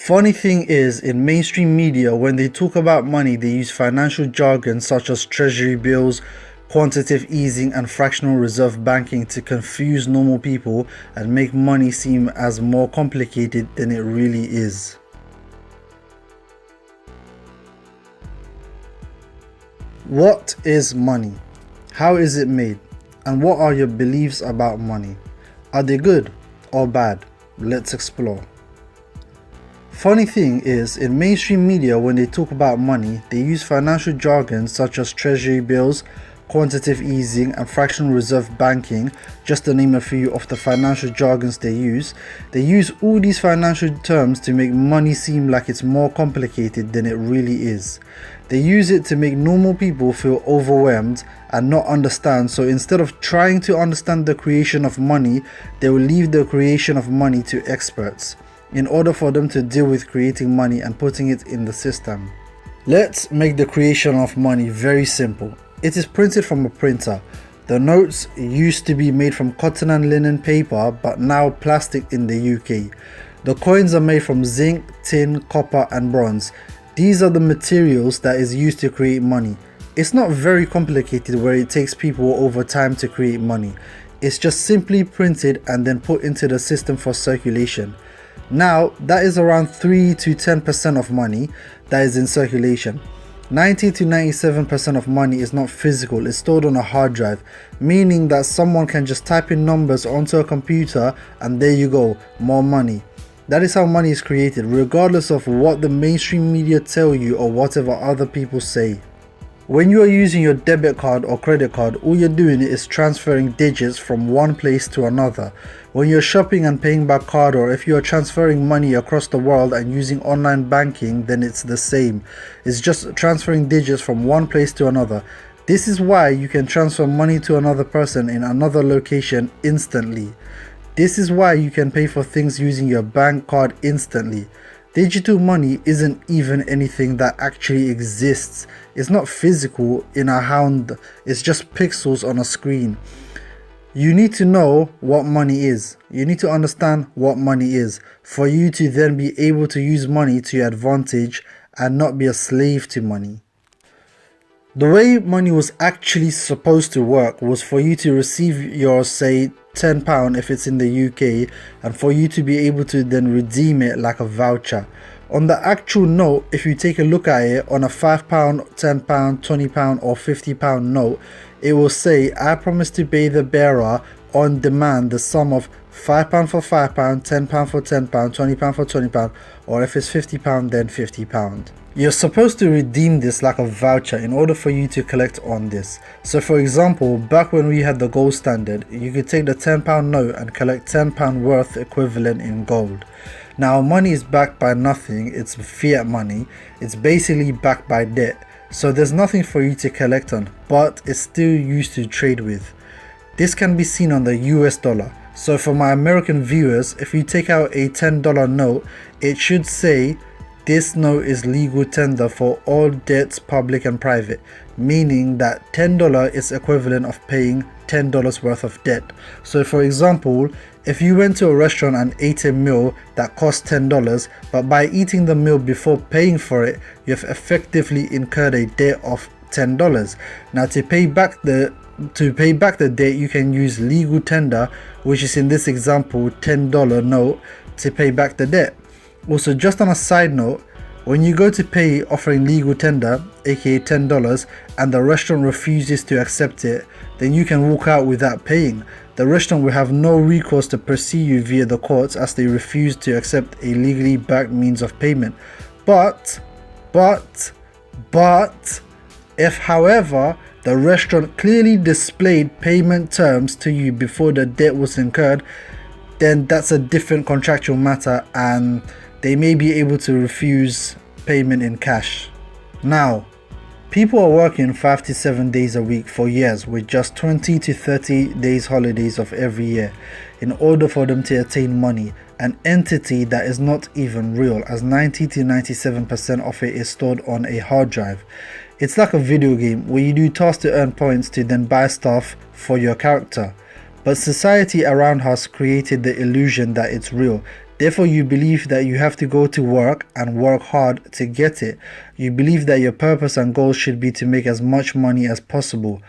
Funny thing is, in mainstream media, when they talk about money, they use financial jargon such as treasury bills, quantitative easing, and fractional reserve banking to confuse normal people and make money seem as more complicated than it really is. What is money? How is it made? And what are your beliefs about money? Are they good or bad? Let's explore. Funny thing is, in mainstream media, when they talk about money, they use financial jargon such as treasury bills, quantitative easing, and fractional reserve banking, just to name a few of the financial jargons they use. They use all these financial terms to make money seem like it's more complicated than it really is. They use it to make normal people feel overwhelmed and not understand, so instead of trying to understand the creation of money, they will leave the creation of money to experts, in order for them to deal with creating money and putting it in the system. Let's make the creation of money very simple. It is printed from a printer. The notes used to be made from cotton and linen paper, but now plastic in the UK. The coins are made from zinc, tin, copper and bronze. These are the materials that is used to create money. It's not very complicated where it takes people over time to create money. It's just simply printed and then put into the system for circulation. Now, that is around 3 to 10% of money that is in circulation. 90 to 97% of money is not physical, it's stored on a hard drive, meaning that someone can just type in numbers onto a computer and there you go, more money. That is how money is created, regardless of what the mainstream media tell you or whatever other people say. When you are using your debit card or credit card, all you're doing is transferring digits from one place to another. When you're shopping and paying by card, or if you are transferring money across the world and using online banking, then it's the same. It's just transferring digits from one place to another. This is why you can transfer money to another person in another location instantly. This is why you can pay for things using your bank card instantly. Digital money isn't even anything that actually exists. It's not physical in a hand, it's just pixels on a screen. You need to know what money is. You need to understand what money is for you to then be able to use money to your advantage and not be a slave to money. The way money was actually supposed to work was for you to receive your, say, £10 if it's in the UK, and for you to be able to then redeem it like a voucher. On the actual note, if you take a look at it, on a £5, £10, £20 or £50 note, it will say, I promise to pay the bearer on demand the sum of £5 for £5, £10 for £10, £20 for £20, or if it's £50 then £50. You're supposed to redeem this like a voucher in order for you to collect on this. So for example, back when we had the gold standard, you could take the £10 note and collect £10 worth equivalent in gold. Now money is backed by nothing, it's fiat money, it's basically backed by debt. So there's nothing for you to collect on, but it's still used to trade with. This can be seen on the US dollar. So for my American viewers, if you take out a $10 note, it should say, this note is legal tender for all debts, public and private, meaning that $10 is equivalent of paying $10 worth of debt. So for example, if you went to a restaurant and ate a meal that cost $10, but by eating the meal before paying for it, you have effectively incurred a debt of $10. Now to pay back the debt, you can use legal tender, which is in this example $10 note, to pay back the debt. Also, just on a side note, when you go to pay offering legal tender, aka $10, and the restaurant refuses to accept it, then you can walk out without paying. The restaurant will have no recourse to pursue you via the courts as they refuse to accept a legally backed means of payment. But, if however, the restaurant clearly displayed payment terms to you before the debt was incurred, then that's a different contractual matter and they may be able to refuse payment in cash. Now, people are working 5 to 7 days a week for years with just 20 to 30 days holidays of every year in order for them to attain money, an entity that is not even real, as 90 to 97% of it is stored on a hard drive. It's like a video game where you do tasks to earn points to then buy stuff for your character. But society around us created the illusion that it's real. Therefore, you believe that you have to go to work and work hard to get it. You believe that your purpose and goal should be to make as much money as possible.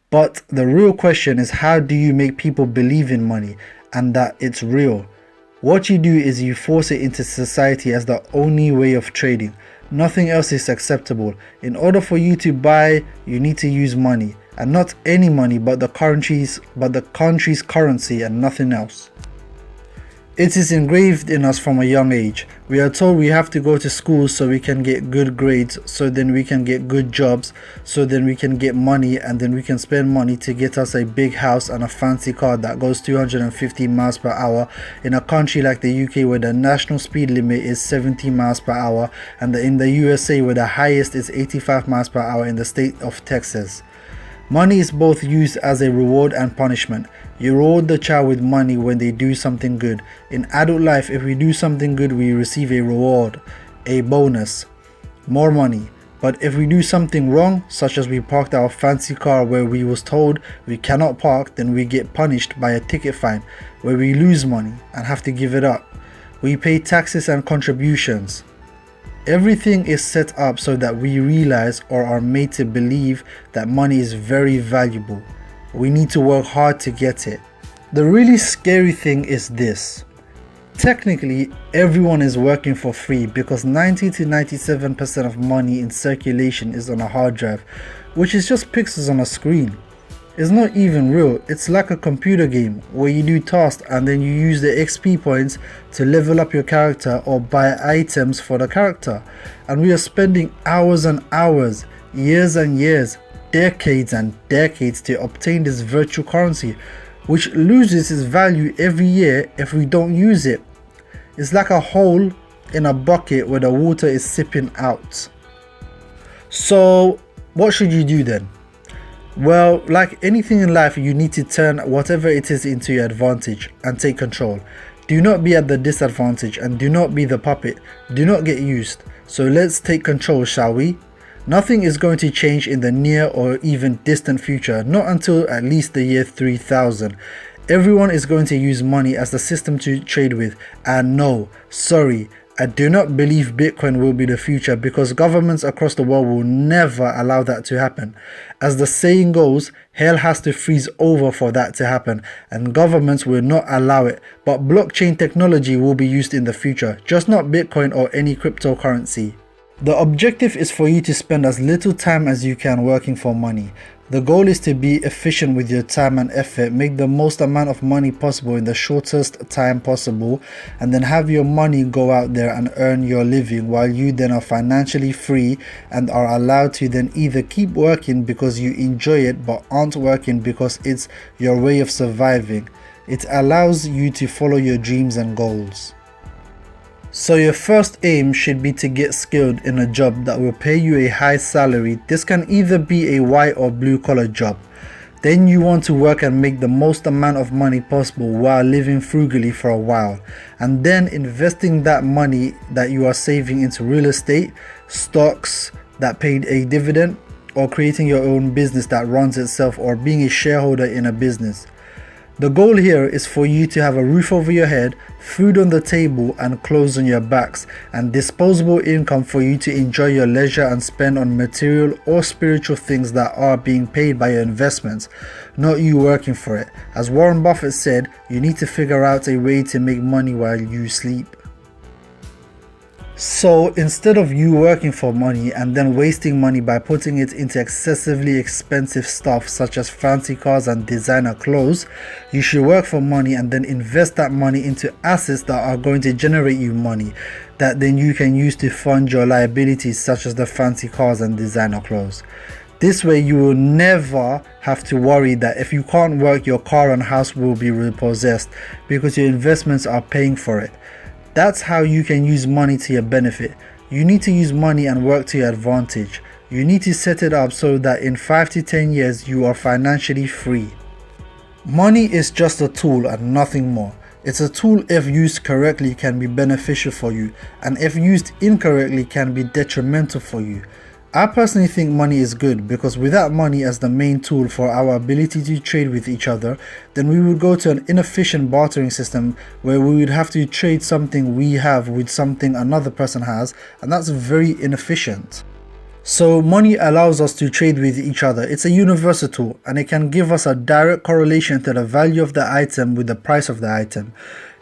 But the real question is, how do you make people believe in money and that it's real? What you do is you force it into society as the only way of trading. Nothing else is acceptable. In order for you to buy, you need to use money, and not any money but the country's currency and nothing else. It is engraved in us from a young age. We are told we have to go to school so we can get good grades, so then we can get good jobs, so then we can get money, and then we can spend money to get us a big house and a fancy car that goes 250 miles per hour in a country like the UK where the national speed limit is 70 miles per hour, and in the USA where the highest is 85 miles per hour in the state of Texas. Money is both used as a reward and punishment. You reward the child with money when they do something good. In adult life, if we do something good, we receive a reward, a bonus, more money. But if we do something wrong, such as we parked our fancy car where we was told we cannot park, then we get punished by a ticket fine where we lose money and have to give it up. We pay taxes and contributions. Everything is set up so that we realize or are made to believe that money is very valuable. We need to work hard to get it. The really scary thing is this. Technically, everyone is working for free because 90 to 97% of money in circulation is on a hard drive, which is just pixels on a screen. It's not even real. It's like a computer game where you do tasks and then you use the XP points to level up your character or buy items for the character. And we are spending hours and hours, years and years, decades and decades to obtain this virtual currency, which loses its value every year if we don't use it. It's like a hole in a bucket where the water is sipping out. So what should you do then? Well, like anything in life, you need to turn whatever it is into your advantage and take control. Do not be at the disadvantage and do not be the puppet. Do not get used. So let's take control, shall we? Nothing is going to change in the near or even distant future, not until at least the year 3000. Everyone is going to use money as the system to trade with, and no, sorry, I do not believe Bitcoin will be the future because governments across the world will never allow that to happen. As the saying goes, hell has to freeze over for that to happen, and governments will not allow it. But blockchain technology will be used in the future, just not Bitcoin or any cryptocurrency. The objective is for you to spend as little time as you can working for money. The goal is to be efficient with your time and effort, make the most amount of money possible in the shortest time possible, and then have your money go out there and earn your living while you then are financially free and are allowed to then either keep working because you enjoy it but aren't working because it's your way of surviving. It allows you to follow your dreams and goals. So your first aim should be to get skilled in a job that will pay you a high salary. This can either be a white or blue collar job. Then you want to work and make the most amount of money possible while living frugally for a while, and then investing that money that you are saving into real estate, stocks that paid a dividend, or creating your own business that runs itself, or being a shareholder in a business. The goal here is for you to have a roof over your head, food on the table and clothes on your backs, and disposable income for you to enjoy your leisure and spend on material or spiritual things that are being paid by your investments, not you working for it. As Warren Buffett said, you need to figure out a way to make money while you sleep. So instead of you working for money and then wasting money by putting it into excessively expensive stuff such as fancy cars and designer clothes, you should work for money and then invest that money into assets that are going to generate you money that then you can use to fund your liabilities such as the fancy cars and designer clothes. This way you will never have to worry that if you can't work, your car and house will be repossessed because your investments are paying for it. That's how you can use money to your benefit. You need to use money and work to your advantage. You need to set it up so that in 5 to 10 years you are financially free. Money is just a tool and nothing more. It's a tool if used correctly can be beneficial for you, and if used incorrectly can be detrimental for you. I personally think money is good because without money as the main tool for our ability to trade with each other, then we would go to an inefficient bartering system where we would have to trade something we have with something another person has, and that's very inefficient. So money allows us to trade with each other. It's a universal tool and it can give us a direct correlation to the value of the item with the price of the item.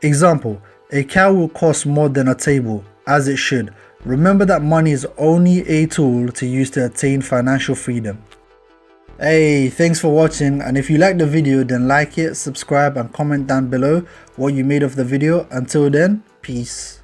Example, a cow will cost more than a table, as it should. Remember that money is only a tool to use to attain financial freedom. Hey, thanks for watching, and if you liked the video then like it, subscribe and comment down below what you made of the video. Until then, peace.